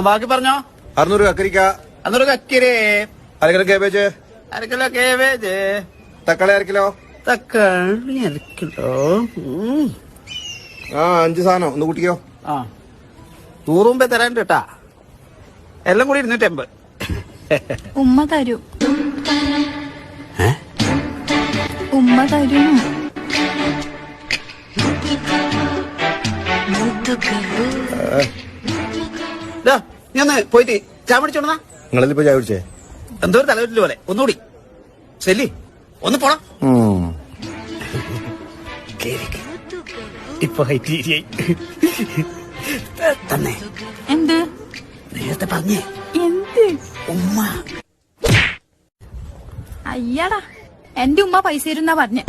ബാക്കി പറഞ്ഞോ. 600 കക്കരിക്ക. 600 കക്കിരി. 1 kilo cabbage. 1 kilo cabbage. തക്കാളി 1 കിലോ. തക്കാളി 1 കിലോ. 5 സാധനം ഒന്ന് കൂട്ടിക്കോ. 100 മുമ്പേ തരാൻ കേട്ടാ. എല്ലാം കൂടി 250. ഉമ്മ തരൂ. ഉമ്മ തരും. നീ ഒന്ന് പോയിട്ട് ചായ പിടിച്ചോണ്ടാ. നിങ്ങളിപ്പോ ചായ കുടിച്ചേ? എന്തോ ഒരു തലവെറ്റില് പോലെ. ഒന്നുകൂടി ശരി ഒന്ന് പോണം. ഇപ്പൊ തന്നെ എന്ത് നേരത്തെ പറഞ്ഞേ? എന്ത് ഉമ്മ? അയ്യടാ, എന്റെ ഉമ്മ പൈസ തരുന്നാ പറഞ്ഞ.